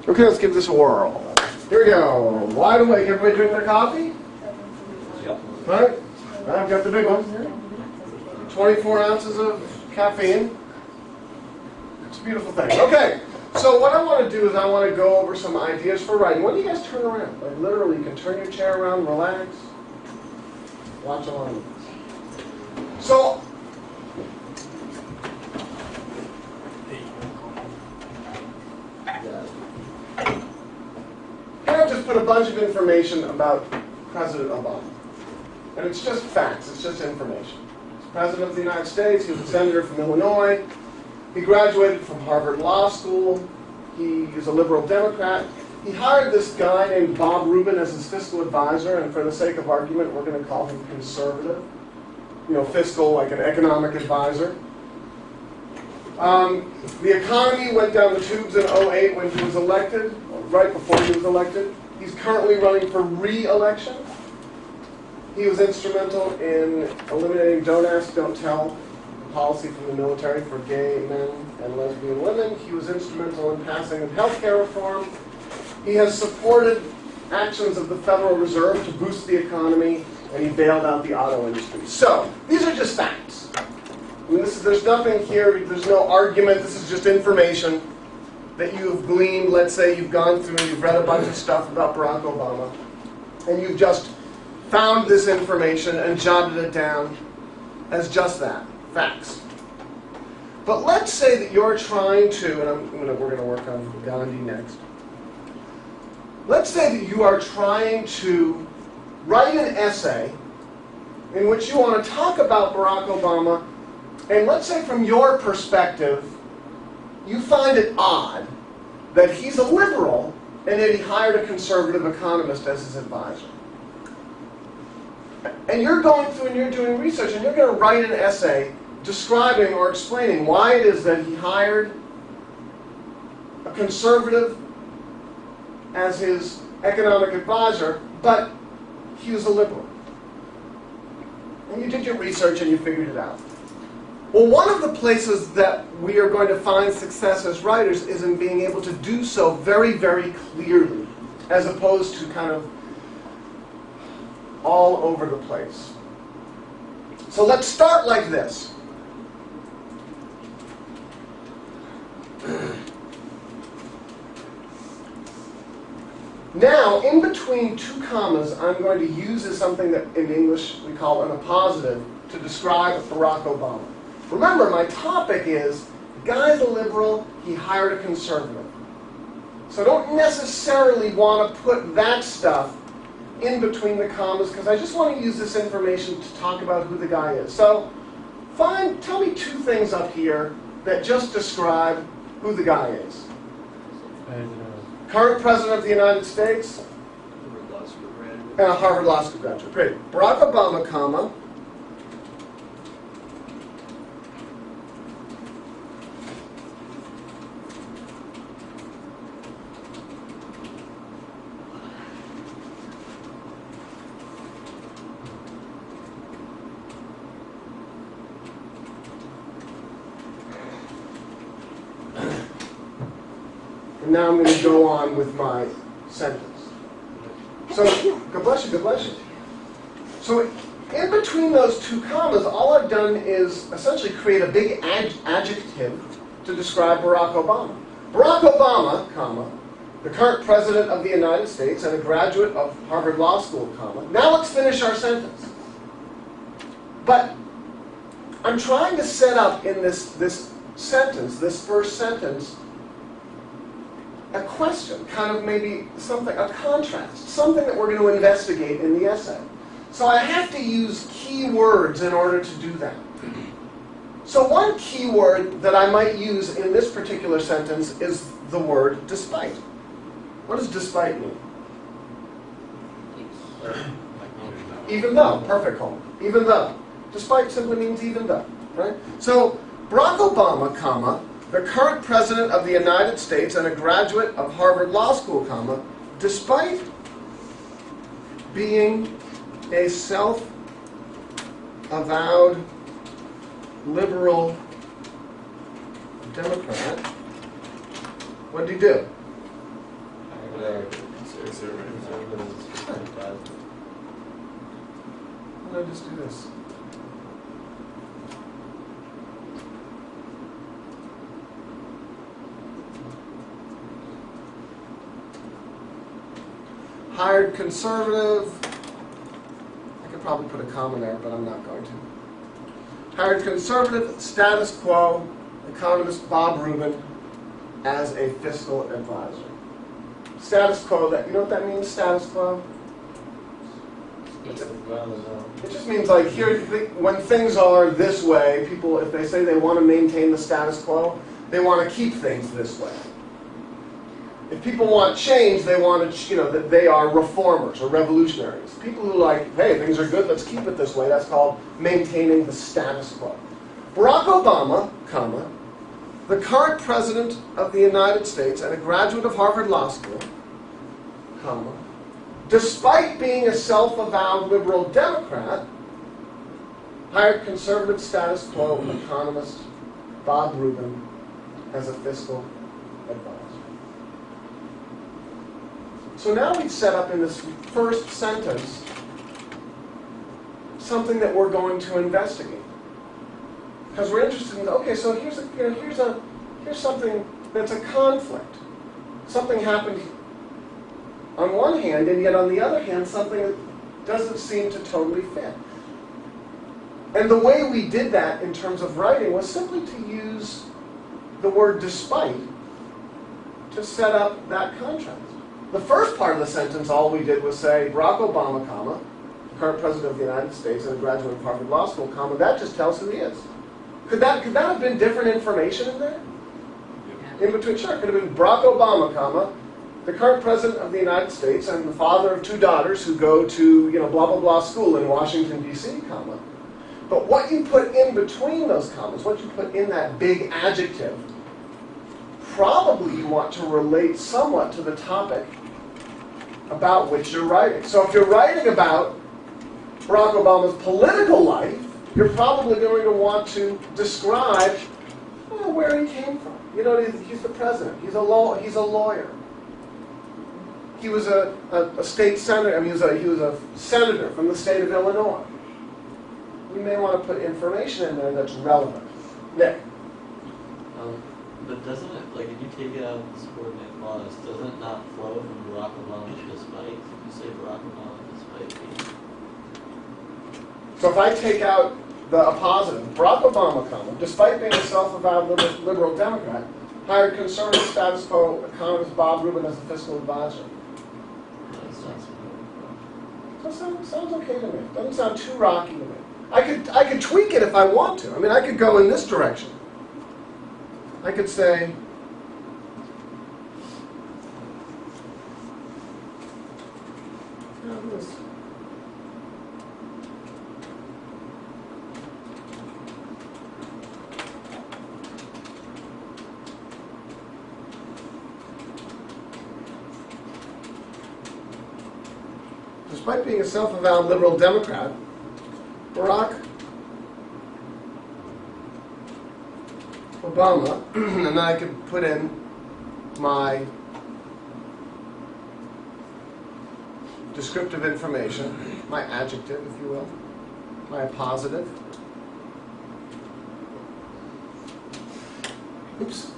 Okay, let's give this a whirl. Here we go. Wide awake. Everybody drink their coffee? Yep. All right. I've got the big one. 24 ounces of caffeine. It's a beautiful thing. Okay. So what I want to do is I want to go over some ideas for writing. When do you guys turn around? Like literally, you can turn your chair around, relax, watch along with this. So, here I've just put a bunch of information about President Obama. And it's just facts, it's just information. He's President of the United States, he was a senator from Illinois. He graduated from Harvard Law School. He is a liberal Democrat. He hired this guy named Bob Rubin as his fiscal advisor, and for the sake of argument, we're going to call him conservative. You know, fiscal, like an economic advisor. The economy went down the tubes in 2008 when he was elected, or right before he was elected. He's currently running for re-election. He was instrumental in eliminating Don't Ask, Don't Tell policy from the military for gay men and lesbian women. He was instrumental in passing healthcare reform. He has supported actions of the Federal Reserve to boost the economy, and he bailed out the auto industry. So, these are just facts. I mean, there's nothing here, there's no argument, this is just information that you have gleaned. Let's say you've gone through and you've read a bunch of stuff about Barack Obama, and you've just found this information and jotted it down as just that. Facts. But let's say that you're trying to, and we're going to work on Gandhi next. Let's say that you are trying to write an essay in which you want to talk about Barack Obama, and let's say from your perspective, you find it odd that he's a liberal and that he hired a conservative economist as his advisor. And you're going through and you're doing research and you're going to write an essay describing or explaining why it is that he hired a conservative as his economic advisor, but he was a liberal. And you did your research and you figured it out. Well, one of the places that we are going to find success as writers is in being able to do so very, very clearly, as opposed to kind of all over the place. So let's start like this. Now, in between two commas, I'm going to use as something that in English we call an appositive to describe Barack Obama. Remember, my topic is, the guy's a liberal, he hired a conservative. So I don't necessarily want to put that stuff in between the commas, because I just want to use this information to talk about who the guy is. So, tell me two things up here that just describe who the guy is. Current President of the United States, and a Harvard Law School graduate. Great. Barack Obama, comma, and now I'm going to go on with my sentence. So, God bless you, God bless you. So, in between those two commas, all I've done is essentially create a big adjective to describe Barack Obama. Barack Obama, comma, the current President of the United States and a graduate of Harvard Law School, comma. Now let's finish our sentence. But I'm trying to set up in this sentence, this first sentence, a question, kind of maybe something, a contrast, something that we're going to investigate in the essay. So I have to use key words in order to do that. So one key word that I might use in this particular sentence is the word despite. What does despite mean? Even though, perfect, Holman. Even though. Despite simply means even though, right? So Barack Obama, comma, the current President of the United States and a graduate of Harvard Law School, comma, despite being a self-avowed liberal Democrat, what did he do? Why don't I just do this? Hired conservative. I could probably put a comma there, but I'm not going to. Hired conservative, status quo, economist Bob Rubin as a fiscal advisor. Status quo, that you know what that means, status quo? It just means like here, when things are this way, people, if they say they want to maintain the status quo, they want to keep things this way. If people want change, they want to, that they are reformers or revolutionaries. People who like, hey, things are good, let's keep it this way. That's called maintaining the status quo. Barack Obama, the current president of the United States and a graduate of Harvard Law School, despite being a self-avowed liberal Democrat, hired conservative status quo economist Bob Rubin as a fiscal advisor. So now we set up in this first sentence something that we're going to investigate. Because we're interested in, okay, so here's something that's a conflict. Something happened on one hand, and yet on the other hand, something that doesn't seem to totally fit. And the way we did that in terms of writing was simply to use the word despite to set up that contrast. The first part of the sentence, all we did was say, Barack Obama, current president of the United States and a graduate of Harvard Law School, that just tells who he is. Could that have been different information in there? In between, sure. It could have been Barack Obama, the current president of the United States and the father of two daughters who go to, blah, blah, blah school in Washington, D.C., But what you put in between those commas, what you put in that big adjective, probably you want to relate somewhat to the topic about which you're writing. So if you're writing about Barack Obama's political life, you're probably going to want to describe where he came from. He's the president. He's a lawyer. He was a state senator. He was a senator from the state of Illinois. You may want to put information in there that's relevant. Nick. But doesn't it, if you take it out of the subordinate clause, doesn't it not flow from Barack Obama despite? If you say Barack Obama despite being... So if I take out the appositive, Barack Obama, despite being a self-avowed liberal Democrat, hired conservative status quo economist Bob Rubin as a fiscal advisor. That sounds okay to me. Doesn't sound too rocky to me. I could tweak it if I want to. I could go in this direction. I could say, despite being a self-avowed liberal Democrat, Barack Obama, and then I could put in my descriptive information, my adjective, if you will, my appositive. Oops.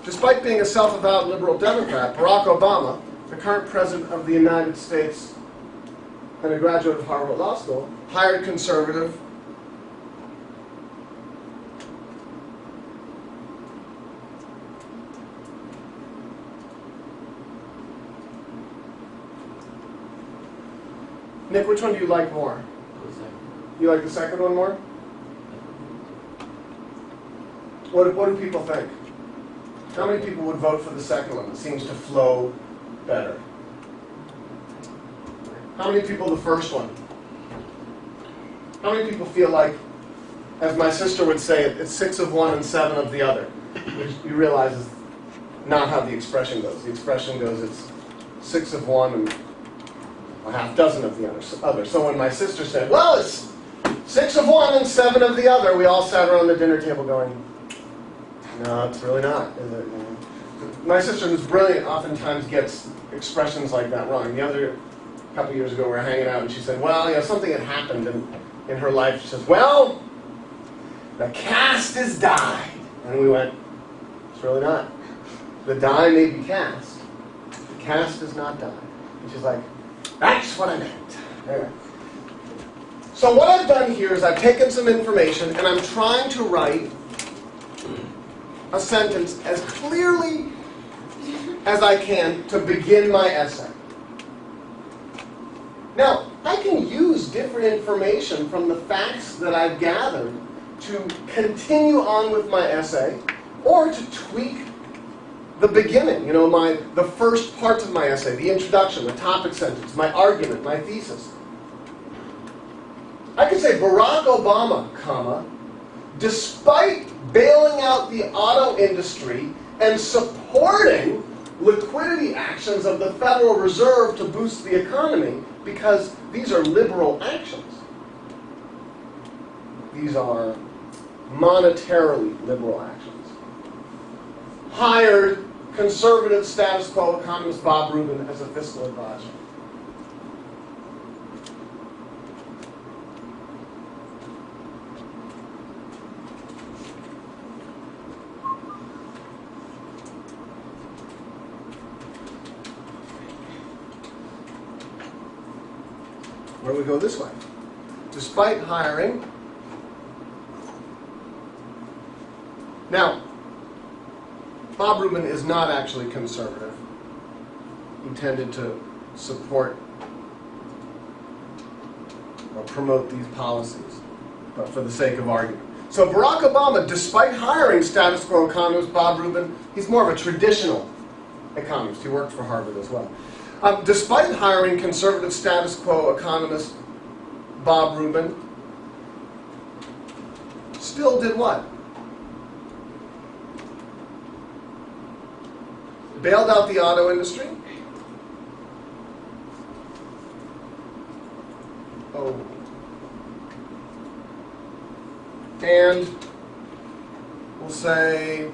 Despite being a self-avowed liberal Democrat, Barack Obama, the current president of the United States and a graduate of Harvard Law School, hired conservative Nick, which one do you like more? You like the second one more? What do people think? How many people would vote for the second one? It seems to flow better. How many people the first one? How many people feel like, as my sister would say, it's 6 of one and 7 of the other? Which you realize is not how the expression goes. The expression goes, it's 6 of one and a half dozen of the other. So when my sister said, well, it's 6 of one and 7 of the other, we all sat around the dinner table going, no, it's really not, is it? My sister, who's brilliant, oftentimes gets expressions like that wrong. The other couple years ago, we were hanging out, and she said, well, you know, something had happened in her life. She says, well, the cast is died. And we went, it's really not. The die may be cast. The cast is not died. And she's like, that's what I meant. Anyway. So what I've done here is I've taken some information and I'm trying to write a sentence as clearly as I can to begin my essay. Now, I can use different information from the facts that I've gathered to continue on with my essay, or to tweak the beginning, you know, the first parts of my essay, the introduction, the topic sentence, my argument, my thesis. I could say Barack Obama, comma, despite bailing out the auto industry and supporting liquidity actions of the Federal Reserve to boost the economy, because these are liberal actions. These are monetarily liberal actions. Hired conservative status quo economist Bob Rubin as a fiscal advisor. Where do we go this way? Despite hiring. Now, Bob Rubin is not actually conservative. He tended to support or promote these policies, but for the sake of argument. So Barack Obama, despite hiring status quo economist Bob Rubin, he's more of a traditional economist. He worked for Harvard as well. Despite hiring conservative status quo economist Bob Rubin, still did what? Bailed out the auto industry. Oh. And we'll say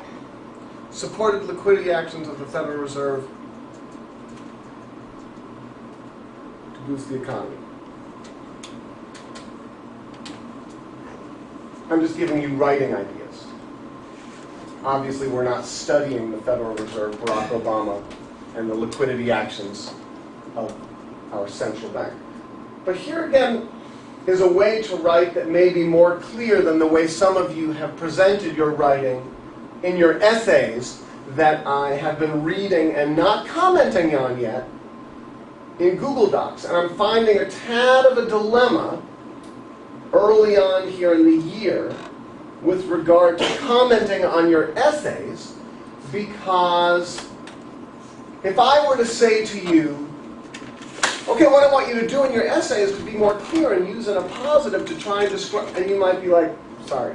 supported liquidity actions of the Federal Reserve to boost the economy. I'm just giving you writing ideas. Obviously, we're not studying the Federal Reserve, Barack Obama, and the liquidity actions of our central bank. But here again is a way to write that may be more clear than the way some of you have presented your writing in your essays that I have been reading and not commenting on yet in Google Docs. And I'm finding a tad of a dilemma early on here in the year with regard to commenting on your essays, because if I were to say to you, okay, what I want you to do in your essay is to be more clear and use in a positive to try and describe, and you might be like, sorry,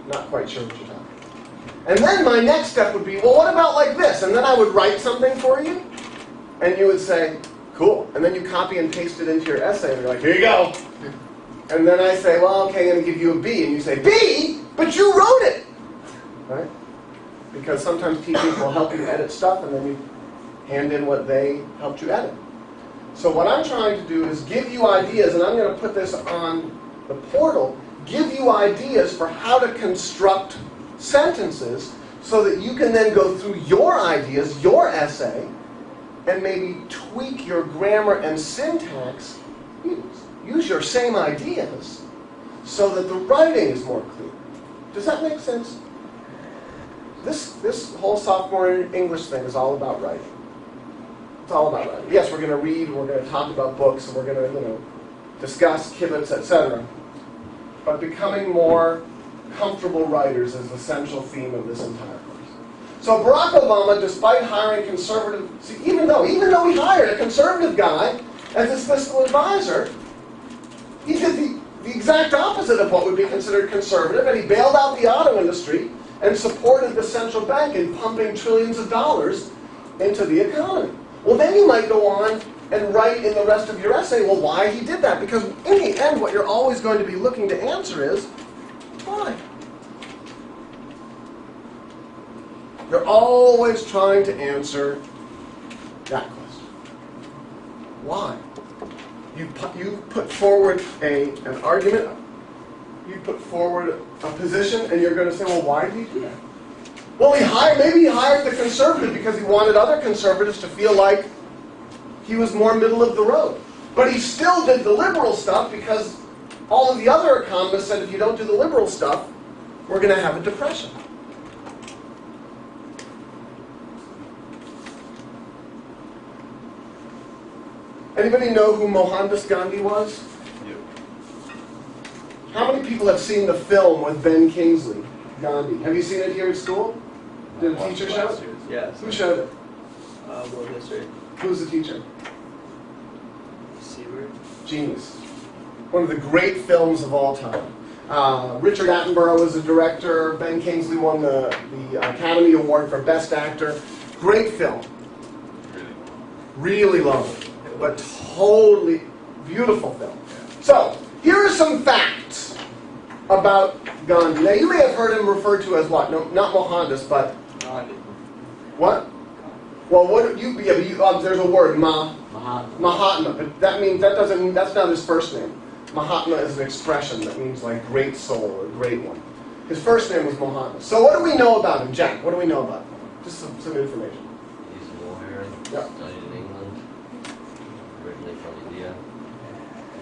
not quite sure what you're talking about. And then my next step would be, well, what about like this? And then I would write something for you, and you would say, cool. And then you copy and paste it into your essay, and you're like, here you go. And then I say, well, okay, I'm going to give you a B. And you say, B? But you wrote it! Right? Because sometimes teachers will help you edit stuff, and then you hand in what they helped you edit. So what I'm trying to do is give you ideas, and I'm going to put this on the portal, give you ideas for how to construct sentences so that you can then go through your ideas, your essay, and maybe tweak your grammar and syntax. Use your same ideas so that the writing is more clear. Does that make sense? This whole sophomore English thing is all about writing. It's all about writing. Yes, we're going to read, we're going to talk about books, and we're going to, discuss kibitz, etc. But becoming more comfortable writers is the central theme of this entire course. So Barack Obama, despite hiring conservative, even though he hired a conservative guy as his fiscal advisor, he did the exact opposite of what would be considered conservative, and he bailed out the auto industry and supported the central bank in pumping trillions of dollars into the economy. Well, then you might go on and write in the rest of your essay, well, why he did that. Because in the end, what you're always going to be looking to answer is, why? They're always trying to answer that question. Why? You put forward an argument, you put forward a position, and you're going to say, well, why did he do that? Well, maybe he hired the conservative because he wanted other conservatives to feel like he was more middle of the road. But he still did the liberal stuff because all of the other economists said if you don't do the liberal stuff, we're going to have a depression. Anybody know who Mohandas Gandhi was? Yep. How many people have seen the film with Ben Kingsley, Gandhi? Have you seen it here at school? Did a teacher show it? Yes. Who showed it? World history. Who's the teacher? Seaward. Genius. One of the great films of all time. Richard Attenborough was the director. Ben Kingsley won the Academy Award for Best Actor. Great film. Really lovely. But totally beautiful film. So, here are some facts about Gandhi. Now, you may have heard him referred to as what? No, not Mohandas, but Gandhi. what? Well, what you? Yeah, there's a word, Mahatma. But that's not his first name. Mahatma is an expression that means like great soul or great one. His first name was Mohandas. So, what do we know about him, Jack? What do we know about him? Just some information. He's a lawyer, Yeah. studied in England, originally from India,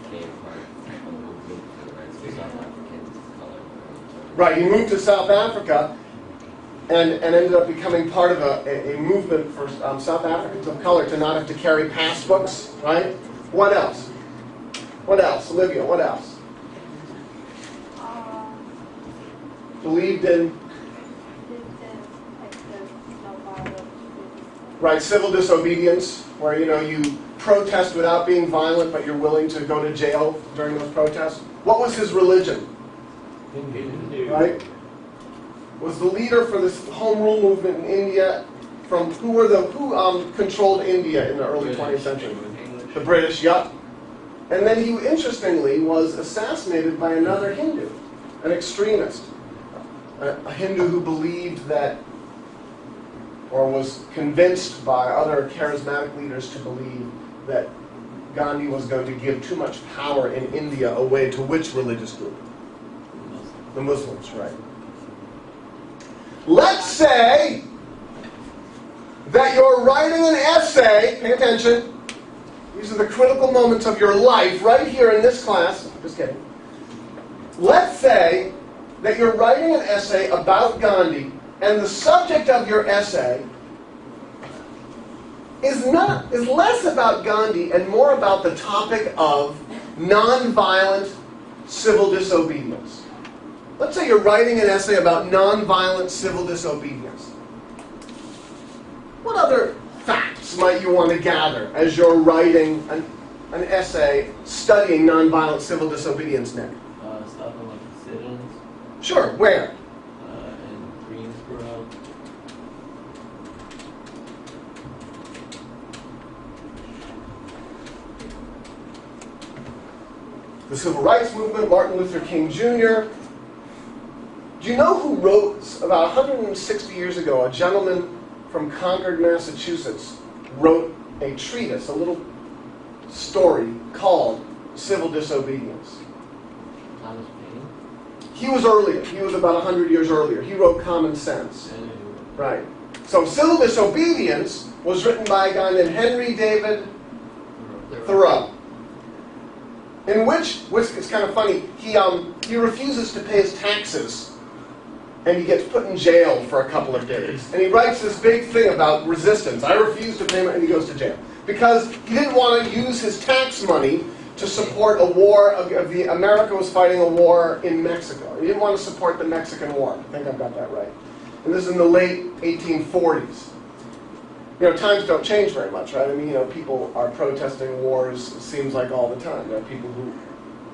became part of a movement for the rights of South Africans of color. Right, he moved to South Africa and ended up becoming part of a movement for South Africans of color to not have to carry passbooks, right? What else? What else? Olivia, what else? Believed in, right, civil disobedience, where you protest without being violent, but you're willing to go to jail during those protests. What was his religion? Hindu. Right? Was the leader for this Home Rule movement in India from who controlled India in the early 20th century? The British, yep. And then he, interestingly, was assassinated by another Hindu, an extremist, a Hindu who believed that, or was convinced by other charismatic leaders to believe that Gandhi was going to give too much power in India away to which religious group? The Muslims, right. Let's say that you're writing an essay, pay attention, these are the critical moments of your life right here in this class, just kidding. Let's say that you're writing an essay about Gandhi and the subject of your essay is less about Gandhi and more about the topic of nonviolent civil disobedience. Let's say you're writing an essay about nonviolent civil disobedience. What other facts might you want to gather as you're writing an essay studying nonviolent civil disobedience, Nick? Stuff on like sit-ins. Sure, where? In Greensboro. The Civil Rights Movement, Martin Luther King Jr. Do you know who wrote, about 160 years ago, a gentleman from Concord, Massachusetts, wrote a treatise, a little story called Civil Disobedience? Thomas Paine. He was earlier. He was about 100 years earlier. He wrote Common Sense. Right. So Civil Disobedience was written by a guy named Henry David Thoreau. In which it's kind of funny, he refuses to pay his taxes, and he gets put in jail for a couple of days. And he writes this big thing about resistance. I refuse to pay my, and he goes to jail. Because he didn't want to use his tax money to support a war, America was fighting a war in Mexico. He didn't want to support the Mexican War. I think I've got that right. And this is in the late 1840s. Times don't change very much, right? I mean, people are protesting wars, it seems like all the time. There are people who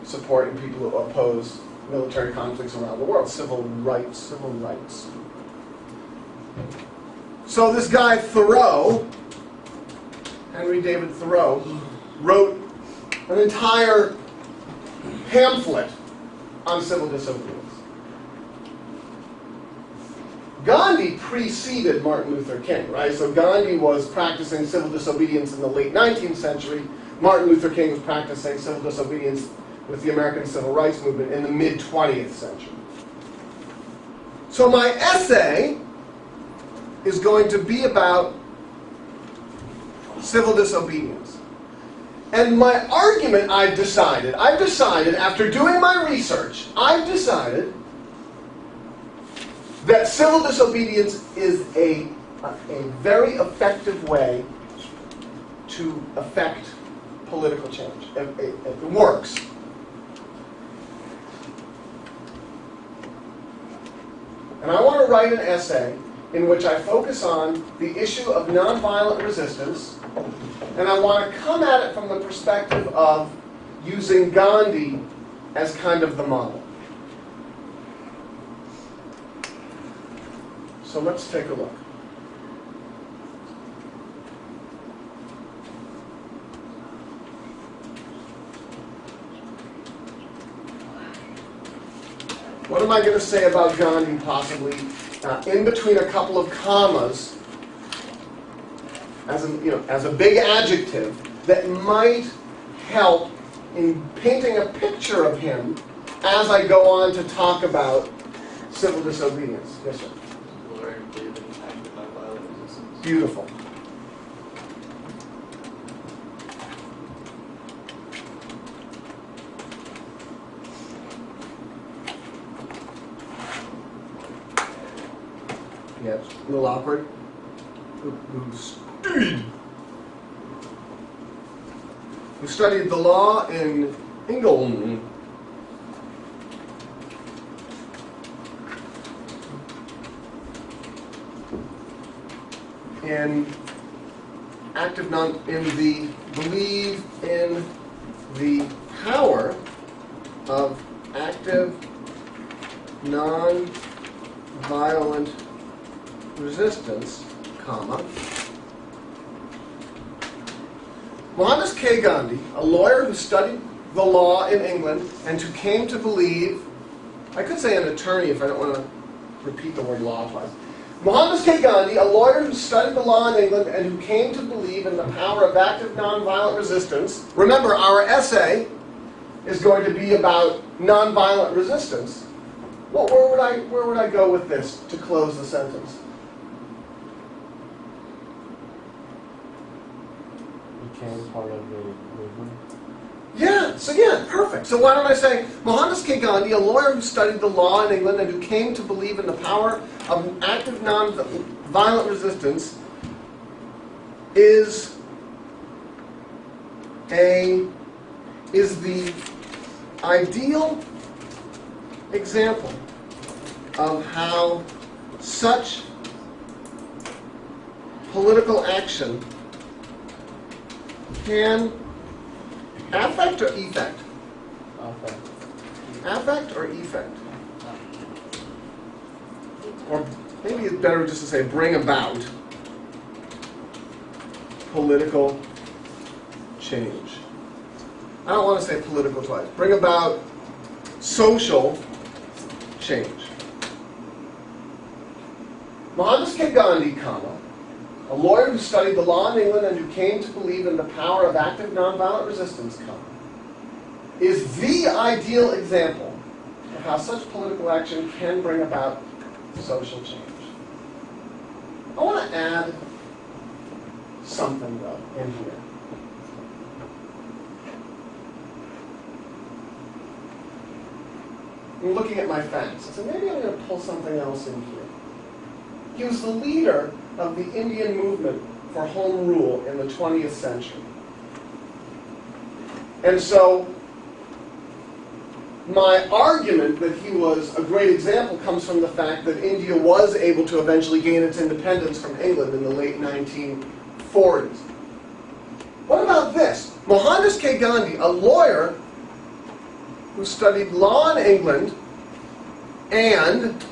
support and people who oppose military conflicts around the world. Civil rights. So this guy Thoreau, Henry David Thoreau, wrote an entire pamphlet on civil disobedience. Gandhi preceded Martin Luther King, right? So Gandhi was practicing civil disobedience in the late 19th century. Martin Luther King was practicing civil disobedience with the American Civil Rights Movement in the mid-20th century. So my essay is going to be about civil disobedience. And my argument, I've decided after doing my research, I've decided that civil disobedience is a very effective way to affect political change. It works. And I want to write an essay in which I focus on the issue of nonviolent resistance, and I want to come at it from the perspective of using Gandhi as kind of the model. So let's take a look. What am I going to say about Gandhi, possibly, in between a couple of commas, as a big adjective that might help in painting a picture of him as I go on to talk about civil disobedience? Yes, sir. Beautiful. Yeah, it's a little awkward. Who studied the law in England. Believe in the power of active non-violent resistance, comma. Mohandas K. Gandhi, a lawyer who studied the law in England and who came to believe, I could say an attorney if I don't want to repeat the word law twice. Mohandas K. Gandhi, a lawyer who studied the law in England and who came to believe in the power of active nonviolent resistance. Remember, our essay is going to be about nonviolent resistance. Well, where would I go with this to close the sentence? Became part of the movement. Yeah, perfect. So why don't I say, Mohandas K. Gandhi, a lawyer who studied the law in England and who came to believe in the power of active non-violent resistance, is the ideal example of how such political action can affect or effect? Affect or effect? Or maybe it's better just to say bring about political change. I don't want to say political twice. Bring about social change. Mohandas K. Gandhi, comma, a lawyer who studied the law in England and who came to believe in the power of active nonviolent resistance, is the ideal example of how such political action can bring about social change. I want to add something, though, in here. I'm looking at my facts. I said, maybe I'm going to pull something else in here. He was the leader of the Indian movement for home rule in the 20th century. And so, my argument that he was a great example comes from the fact that India was able to eventually gain its independence from England in the late 1940s. What about this? Mohandas K. Gandhi, a lawyer who studied law in England and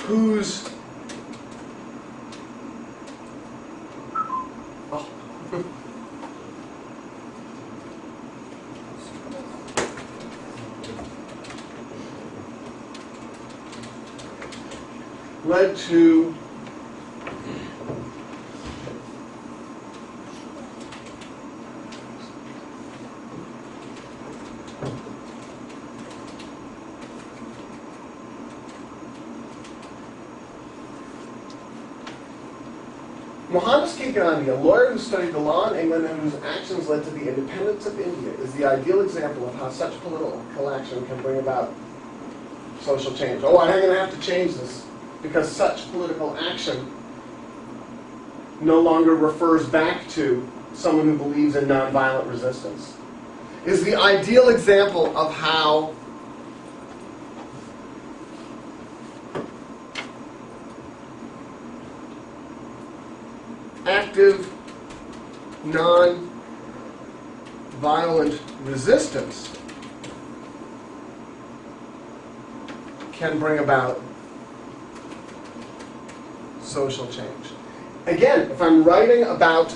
whose led to Mohandas K. Gandhi, a lawyer who studied the law in England and whose actions led to the independence of India, is the ideal example of how such political action can bring about social change. Oh, I'm going to have to change this because such political action no longer refers back to someone who believes in nonviolent resistance. Is the ideal example of how active, non-violent resistance can bring about social change. Again, if I'm writing about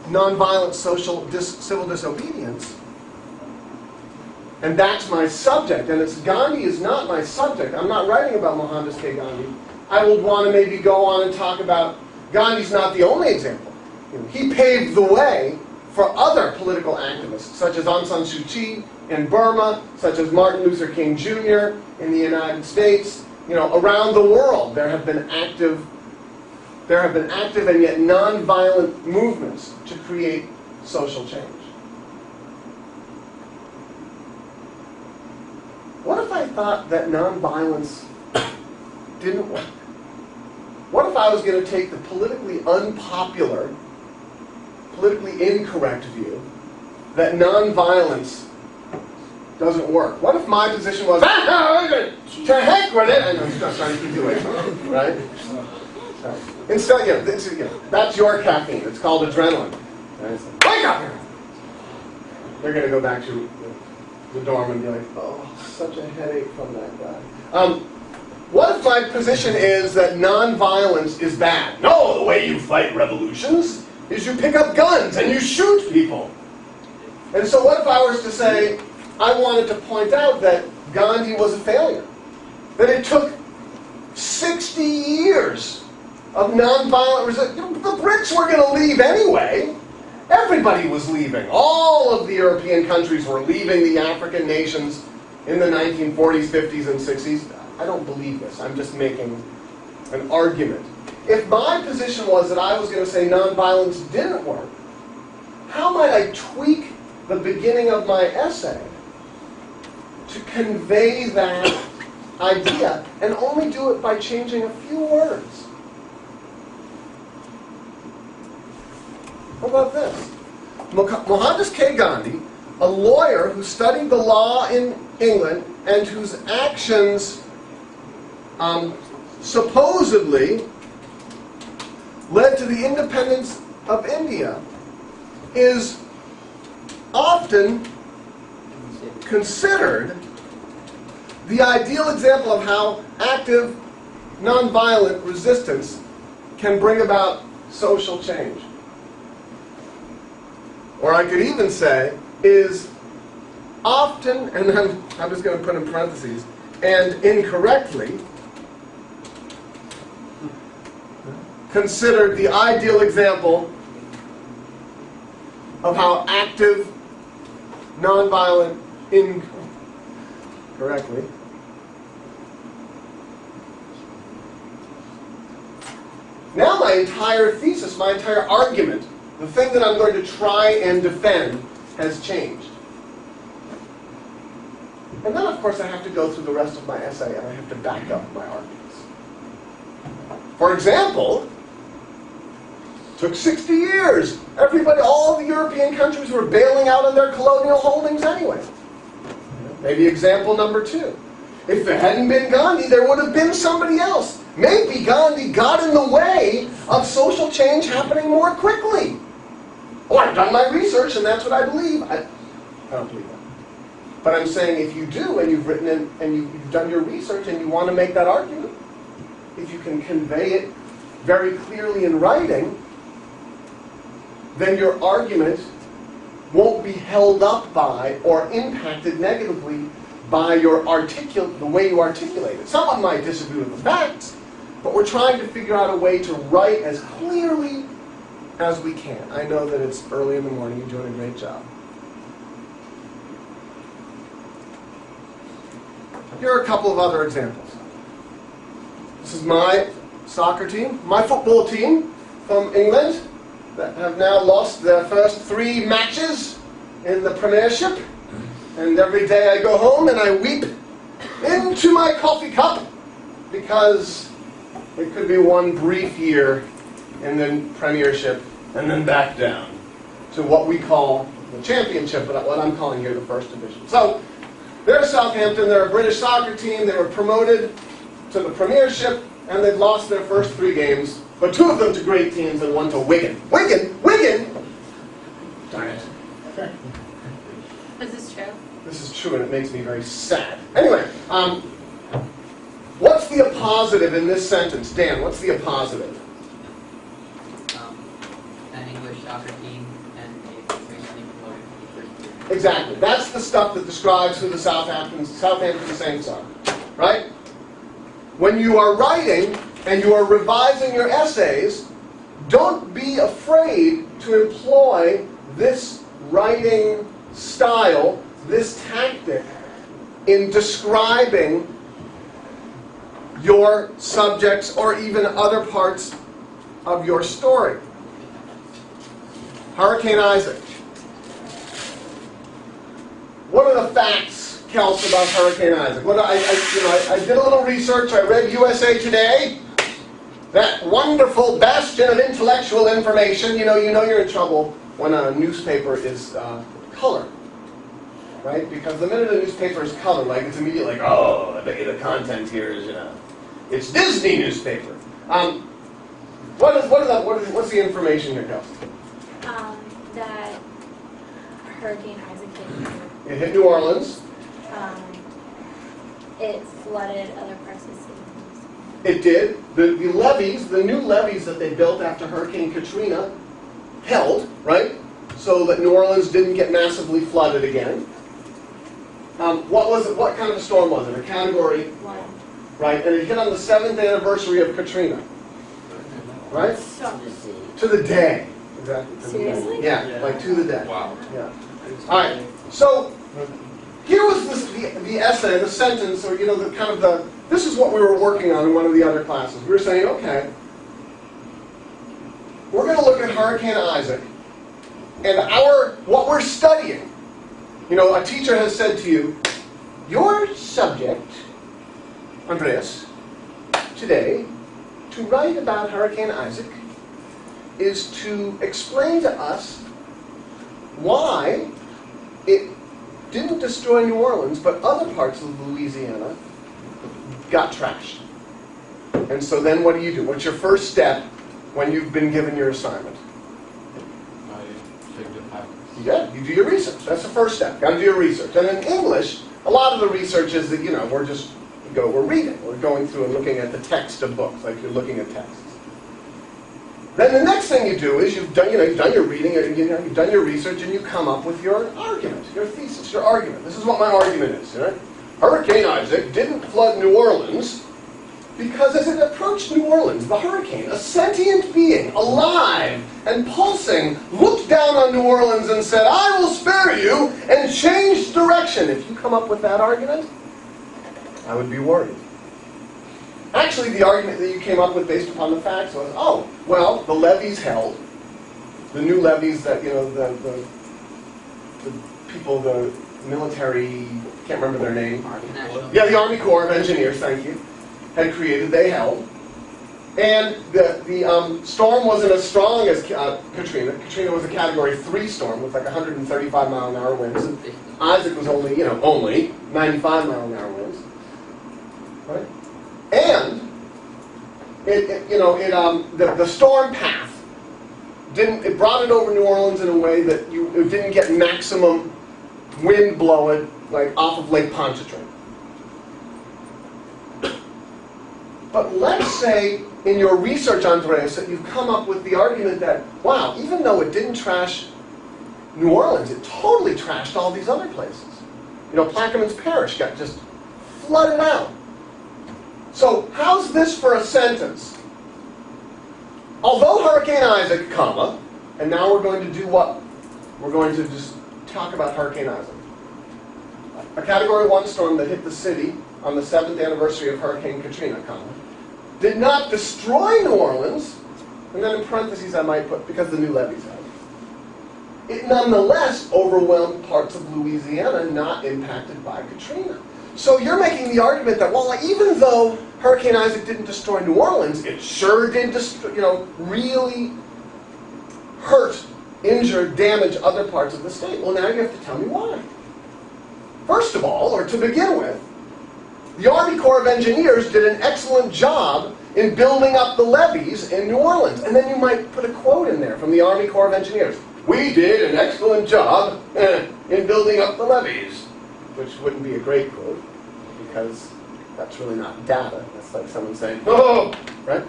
nonviolent civil disobedience, and that's my subject, and Gandhi is not my subject, I'm not writing about Mohandas K. Gandhi, I would want to maybe go on and talk about Gandhi's not the only example. He paved the way for other political activists, such as Aung San Suu Kyi in Burma, such as Martin Luther King Jr. in the United States. Around the world, there have been active and yet non-violent movements to create social change. What if I thought that non-violence didn't work? What if I was going to take the politically unpopular, politically incorrect view that nonviolence doesn't work? What if my position was, to heck with it, and I'm trying to keep you away from it, right? Instead, that's your caffeine. It's called adrenaline. Wake up! They're going to go back to the dorm and be like, oh, such a headache from that guy. What if my position is that nonviolence is bad? No, the way you fight revolutions is you pick up guns and you shoot people. And so what if I was to say, I wanted to point out that Gandhi was a failure? That it took 60 years of nonviolent resistance. The Brits were going to leave anyway. Everybody was leaving. All of the European countries were leaving the African nations in the 1940s, 50s, and 60s. I don't believe this. I'm just making an argument. If my position was that I was going to say nonviolence didn't work, how might I tweak the beginning of my essay to convey that idea and only do it by changing a few words? How about this? Mohandas K. Gandhi, a lawyer who studied the law in England and whose actions supposedly led to the independence of India, is often considered the ideal example of how active, nonviolent resistance can bring about social change. Or I could even say, is often, and I'm just going to put in parentheses, and incorrectly considered the ideal example of how active, nonviolent, incorrectly now my entire thesis, my entire argument, the thing that I'm going to try and defend, has changed. And then, of course, I have to go through the rest of my essay and I have to back up my arguments. For example, took 60 years. Everybody, all the European countries were bailing out on their colonial holdings anyway. Maybe example number 2. If it hadn't been Gandhi, there would have been somebody else. Maybe Gandhi got in the way of social change happening more quickly. Oh, I've done my research and that's what I believe. I don't believe that. But I'm saying if you do, and you've written it, and you've done your research, and you want to make that argument, if you can convey it very clearly in writing, then your argument won't be held up by or impacted negatively by the way you articulate it. Someone might disagree with the facts, trying to figure out a way to write as clearly as we can. I know that it's early in the morning. You're doing a great job. Here are a couple of other examples. This is my soccer team, my football team from England that have now lost their first 3 matches in the Premiership. And every day I go home and I weep into my coffee cup because it could be one brief year in the Premiership and then back down to what we call the Championship, but what I'm calling here the First Division. So they're Southampton, they're a British soccer team, they were promoted to the Premiership, and they've lost their first 3 games, but 2 of them to great teams and 1 to Wigan. Wigan! Darn it. Is this true? This is true, and it makes me very sad. Anyway, what's the appositive in this sentence? Dan, what's the appositive? An English soccer team and a recently promoted to the first tier. Exactly. That's the stuff that describes who the Southampton Saints are, right? When you are writing and you are revising your essays, don't be afraid to employ this writing style, this tactic, in describing your subjects or even other parts of your story. Hurricane Isaac. What are the facts, Kels, about Hurricane Isaac? I did a little research. I read USA Today, that wonderful bastion of intellectual information. You know you're in trouble when a newspaper is color, right? Because the minute a newspaper is color, like it's immediately like, oh, I bet you the content here is, it's Disney newspaper. What's the information here, Kels? That Hurricane Isaac hit. It hit New Orleans. It flooded other parts of the city. It did. The levees, the new levees that they built after Hurricane Katrina held, right? So that New Orleans didn't get massively flooded again. What was it? What kind of a storm was it? A Category 1. Right? And it hit on the 7th anniversary of Katrina. Right? So, To the day. Exactly. To the day. Seriously? Yeah, like to the day. Wow. Yeah. All right. So here was the essay, the sentence, or this is what we were working on in one of the other classes. We were saying, okay, we're going to look at Hurricane Isaac, and what we're studying. A teacher has said to you, your subject, Andreas, today, to write about Hurricane Isaac is to explain to us why it didn't destroy New Orleans, but other parts of Louisiana got trashed. And so then what do? What's your first step when you've been given your assignment? I check the facts. Yeah, you do your research. That's the first step. Got to do your research. And in English, a lot of the research is that, we're reading. We're going through and looking at the text of books, like you're looking at texts. Then the next thing you do is you've done your reading, you've done your research, and you come up with your argument, your thesis, your argument. This is what my argument is. Hurricane Isaac didn't flood New Orleans because as it approached New Orleans, the hurricane, a sentient being, alive and pulsing, looked down on New Orleans and said, I will spare you, and changed direction. If you come up with that argument, I would be worried. Actually, the argument that you came up with based upon the facts was, the levees held. The new levees that, the people, the military, can't remember their name. National. Yeah, the Army Corps of Engineers, thank you, had created, they held. And the storm wasn't as strong as Katrina. Katrina was a Category 3 storm with like 135 mile an hour winds. And Isaac was only 95 mile an hour winds. Right? And the storm path it brought it over New Orleans in a way that it didn't get maximum wind blowing like off of Lake Pontchartrain. But let's say in your research, Andreas, that you've come up with the argument that, wow, even though it didn't trash New Orleans, it totally trashed all these other places. Plaquemines Parish got just flooded out. So how's this for a sentence? Although Hurricane Isaac, comma, and now we're going to do what? We're going to just talk about Hurricane Isaac. A Category 1 storm that hit the city on the 7th anniversary of Hurricane Katrina, comma, did not destroy New Orleans, and then in parentheses I might put, because the new levees had. It nonetheless overwhelmed parts of Louisiana not impacted by Katrina. So you're making the argument that, well, even though Hurricane Isaac didn't destroy New Orleans, it sure did really hurt, injure, damage other parts of the state. Well, now you have to tell me why. First of all, or to begin with, the Army Corps of Engineers did an excellent job in building up the levees in New Orleans. And then you might put a quote in there from the Army Corps of Engineers. We did an excellent job in building up the levees. Which wouldn't be a great quote, because that's really not data. That's like someone saying, oh, right?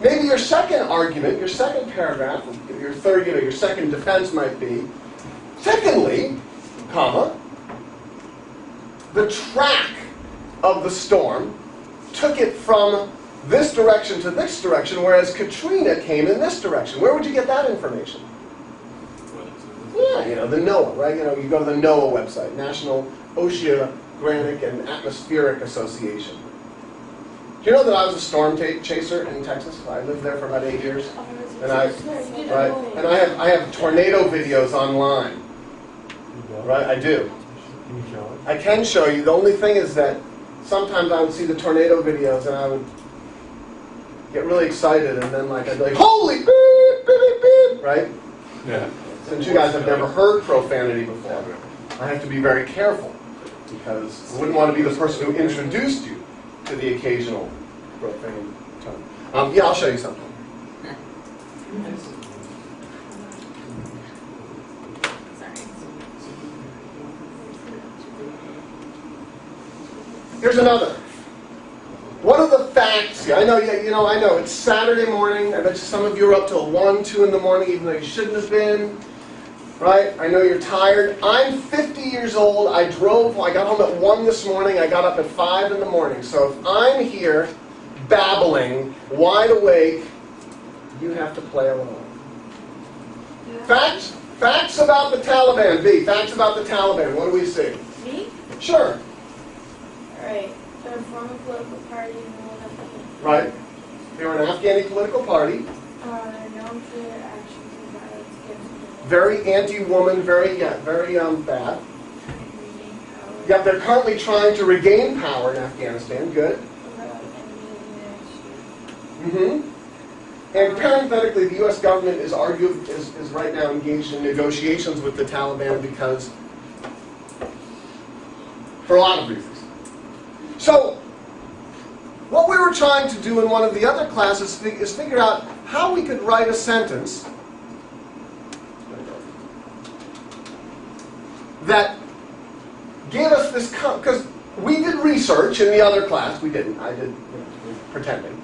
Maybe your second argument, your second paragraph, your third, your second defense might be, secondly, comma, the track of the storm took it from this direction to this direction, whereas Katrina came in this direction. Where would you get that information? Yeah, the NOAA, right? You go to the NOAA website, National Oceanographic and Atmospheric Association. Do you know that I was a storm chaser in Texas? I lived there for about 8 years, and I have tornado videos online. Right, I do. Can you show it? I can show you. The only thing is that sometimes I would see the tornado videos and I would get really excited, and then I'd be like, holy beep, beep, beep, beep, right? Yeah. Since you guys have never heard profanity before, I have to be very careful, because I wouldn't want to be the person who introduced you to the occasional profane term. Yeah, I'll show you something. Here's another. What are the facts? I know, I know. It's Saturday morning. I bet you some of you are up till 1, 2 in the morning, even though you shouldn't have been. Right? I know you're tired. I'm 50 years old. I got home at 1 this morning. I got up at 5 in the morning. So if I'm here babbling, wide awake, you have to play along. Facts about the Taliban. B, facts about the Taliban. What do we see? Me? Sure. Alright. They're a former political party in the World Afghanistan. Right. They were an Afghani political party. They're known for their actions and violence against women. Very anti-woman, very bad. Regain power. Yeah, they're currently trying to regain power in Afghanistan. Good. Without enemy of the United States. Mm-hmm. And parenthetically, the U.S. government is right now engaged in negotiations with the Taliban because, for a lot of reasons. So, what we were trying to do in one of the other classes is figure out how we could write a sentence that gave us this, because we did research in the other class, we didn't, I did, pretending.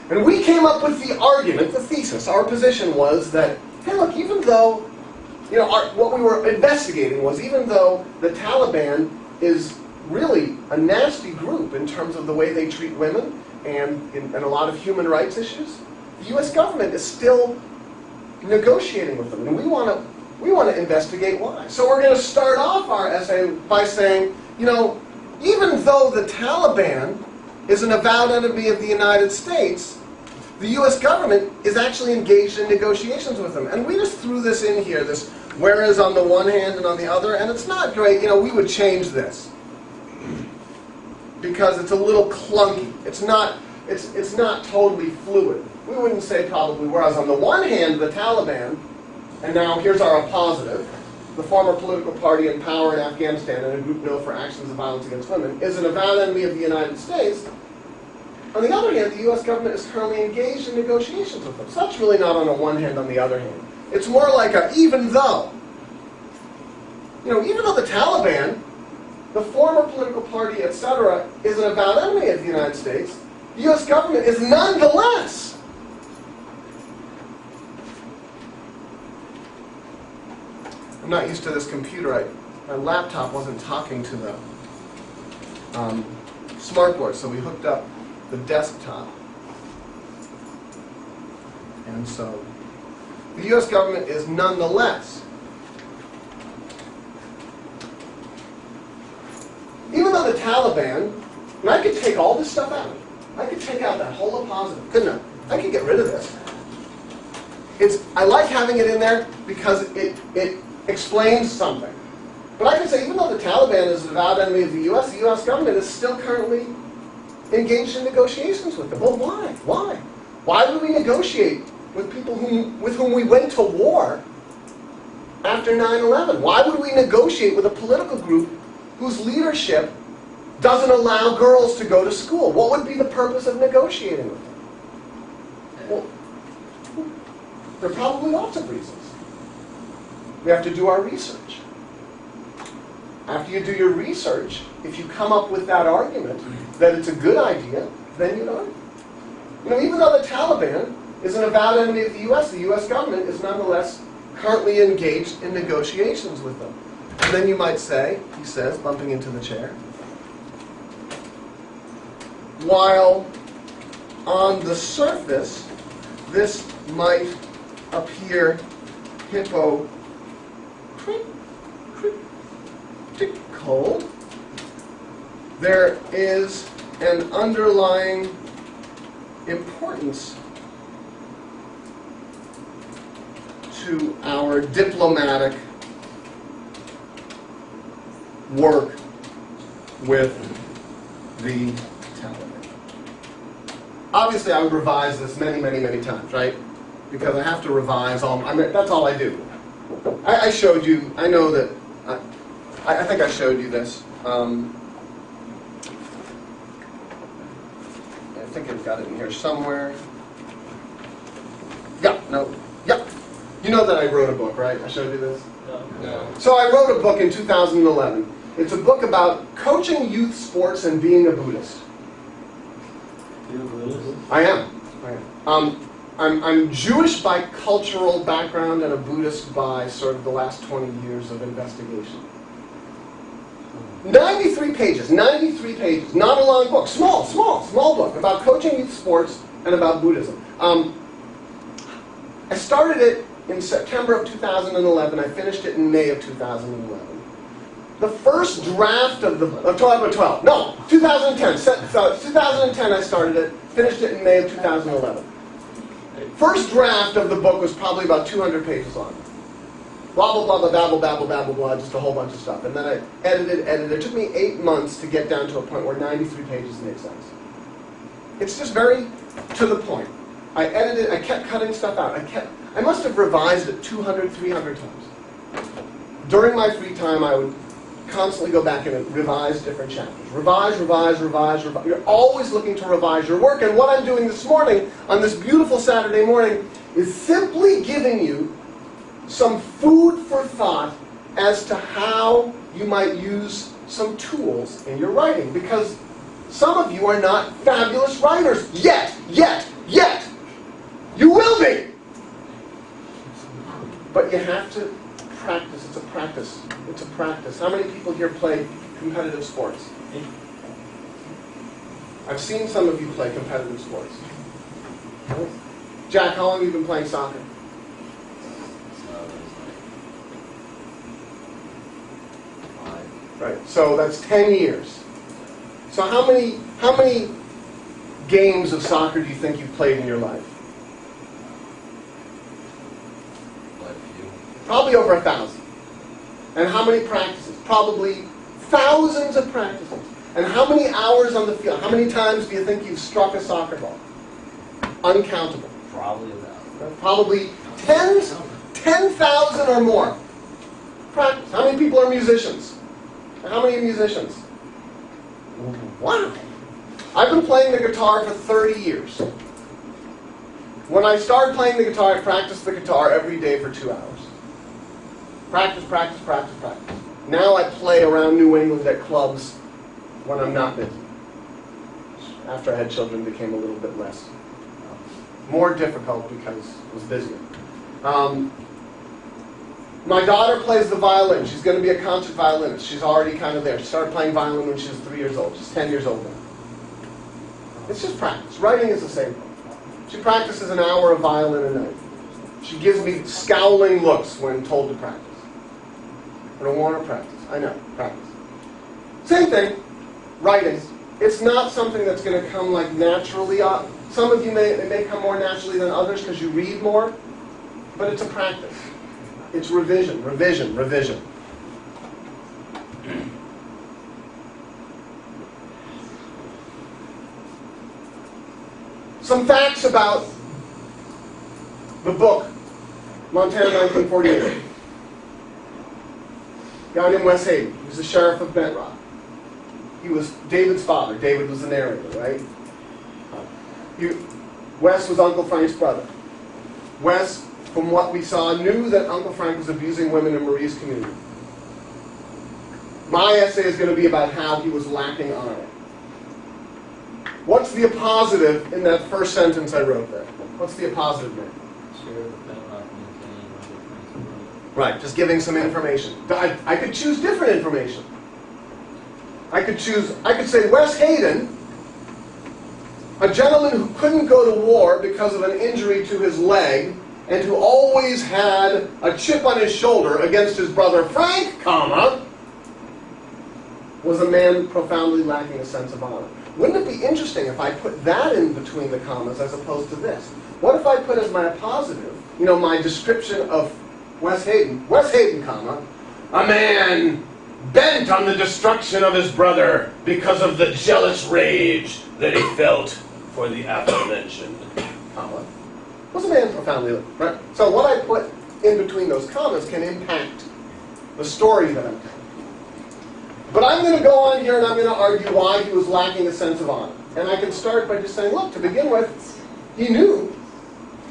And we came up with the argument, the thesis. Our position was that, hey look, even though, what we were investigating was, even though the Taliban is really a nasty group in terms of the way they treat women and a lot of human rights issues, the U.S. government is still negotiating with them, and we want to investigate why. So we're going to start off our essay by saying, even though the Taliban is an avowed enemy of the United States, the U.S. government is actually engaged in negotiations with them. And we just threw this in here, this whereas on the one hand and on the other, and it's not great. We would change this because it's a little clunky. It's not totally fluid. We wouldn't say probably, whereas on the one hand, the Taliban, and now here's our positive, the former political party in power in Afghanistan and a group known for actions of violence against women, is an avowed enemy of the United States. On the other hand, the U.S. government is currently engaged in negotiations with them. So that's really not on the one hand, on the other hand. It's more like a even though. Even though the Taliban, the former political party, etc., is an avowed enemy of the United States, the U.S. government is nonetheless I'm not used to this computer. My laptop wasn't talking to the smart board. So we hooked up the desktop. And so the U.S. government is nonetheless, even though the Taliban, and I could take all this stuff out. I could take out that whole positive, couldn't I? I could get rid of this. I like having it in there because it explains something. But I can say, even though the Taliban is an avowed enemy of the U.S. government is still currently engaged in negotiations with them. Well, why? Why? Why would we negotiate with people with whom we went to war after 9/11? Why would we negotiate with a political group whose leadership doesn't allow girls to go to school? What would be the purpose of negotiating with them? Well, there are probably lots of reasons. We have to do our research. After you do your research, if you come up with that argument that it's a good idea, then you argue. Even though the Taliban is an avowed enemy of the U.S. government is nonetheless currently engaged in negotiations with them. And then you might say, he says, bumping into the chair, while on the surface, this might appear hypocritical, there is an underlying importance to our diplomatic work with the Taliban. Obviously, I would revise this many, many, many times, right? Because I have to revise all. That's all I do. I showed you. I know that. I think I showed you this. I think I've got it in here somewhere. Yeah. No. Yep. You know that I wrote a book, right? I showed you this. No. So I wrote a book in 2011. It's a book about coaching youth sports and being a Buddhist. You're a Buddhist? I am. I'm Jewish by cultural background and a Buddhist by sort of the last 20 years of investigation. 93 pages, not a long book, small book about coaching youth sports and about Buddhism. I started it in September of 2011. I finished it in May of 2011. The first draft of the 2010. 2010 I started it, finished it in May of 2011. First draft of the book was probably about 200 pages long. Blah, blah, blah, blah, babble, babble, blah, just a whole bunch of stuff. And then I edited. It took me 8 months to get down to a point where 93 pages made sense. It's just very to the point. I edited, I kept cutting stuff out. I must have revised it 200, 300 times. During my free time, I would constantly go back and revise different chapters. Revise. You're always looking to revise your work. And what I'm doing this morning, on this beautiful Saturday morning, is simply giving you some food for thought as to how you might use some tools in your writing. Because some of you are not fabulous writers yet. You will be. But you have to practice. It's a practice. How many people here play competitive sports? I've seen some of you play competitive sports. Jack, how long have you been playing soccer? Right. So that's 10 years. So how many games of soccer do you think you've played in your life? Probably over 1,000. And how many practices? Probably thousands of practices. And how many hours on the field? How many times do you think you've struck a soccer ball? Uncountable. Probably about. Probably 10,000 or more. Practice. How many people are musicians? How many musicians? Wow. I've been playing the guitar for 30 years. When I started playing the guitar, I practiced the guitar every day for 2 hours. Practice. Now I play around New England at clubs when I'm not busy. After I had children, it became a little bit less. More difficult because I was busier. My daughter plays the violin. She's going to be a concert violinist. She's already kind of there. She started playing violin when she was 3 years old. She's 10 years old now. It's just practice. Writing is the same thing. She practices an hour of violin a night. She gives me scowling looks when told to practice. I don't want to practice. I know, practice. Same thing, writing. It's not something that's going to come like naturally. Some of you it may come more naturally than others because you read more, but it's a practice. It's revision, revision, revision. Some facts about the book, Montana 1948. A guy named Wes Hayden. He was the sheriff of Bent Rock. He was David's father. David was the narrator, right? Wes was Uncle Frank's brother. Wes, from what we saw, knew that Uncle Frank was abusing women in Marie's community. My essay is going to be about how he was lacking honor. What's the appositive in that first sentence I wrote there? What's the appositive there? Sheriff of Bent Rock maintaining Uncle Frank's brother. Right, just giving some information. I could choose different information. I could say Wes Hayden, a gentleman who couldn't go to war because of an injury to his leg, and who always had a chip on his shoulder against his brother Frank, was a man profoundly lacking a sense of honor. Wouldn't it be interesting if I put that in between the commas as opposed to this? What if I put as my appositive, my description of Wes Hayden, a man bent on the destruction of his brother because of the jealous rage that he felt for the aforementioned, was a man profoundly, right? So what I put in between those commas can impact the story that I'm telling. But I'm going to go on here and I'm going to argue why he was lacking a sense of honor. And I can start by just saying, look, to begin with, he knew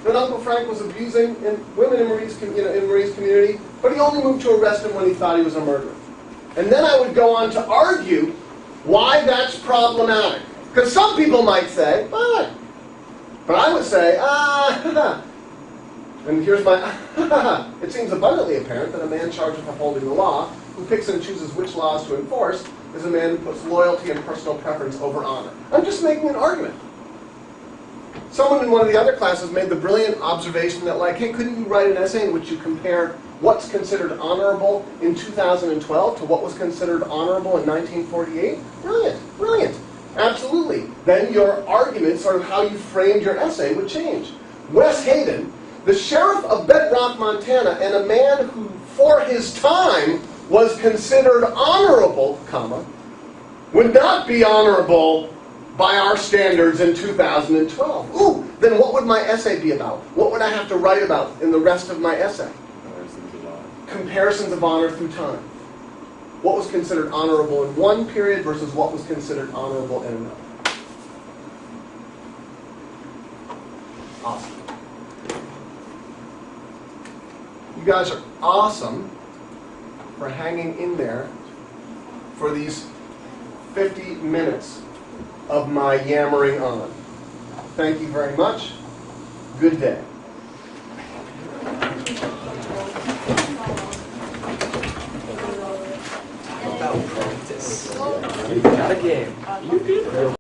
that Uncle Frank was abusing women in Marie's community, but he only moved to arrest him when he thought he was a murderer. And then I would go on to argue why that's problematic. Because some people might say, but I would say, and here's my, it seems abundantly apparent that a man charged with upholding the law, who picks and chooses which laws to enforce, is a man who puts loyalty and personal preference over honor. I'm just making an argument. Someone in one of the other classes made the brilliant observation that, hey, couldn't you write an essay in which you compare what's considered honorable in 2012 to what was considered honorable in 1948? Brilliant, brilliant. Absolutely. Then your argument, sort of how you framed your essay, would change. Wes Hayden, the sheriff of Bent Rock, Montana, and a man who, for his time, was considered honorable, would not be honorable by our standards in 2012. Ooh, then what would my essay be about? What would I have to write about in the rest of my essay? Comparisons of honor through time. What was considered honorable in one period versus what was considered honorable in another. Awesome. You guys are awesome for hanging in there for these 50 minutes of my yammering on. Thank you very much. Good day. Without practice. You got a game. You did.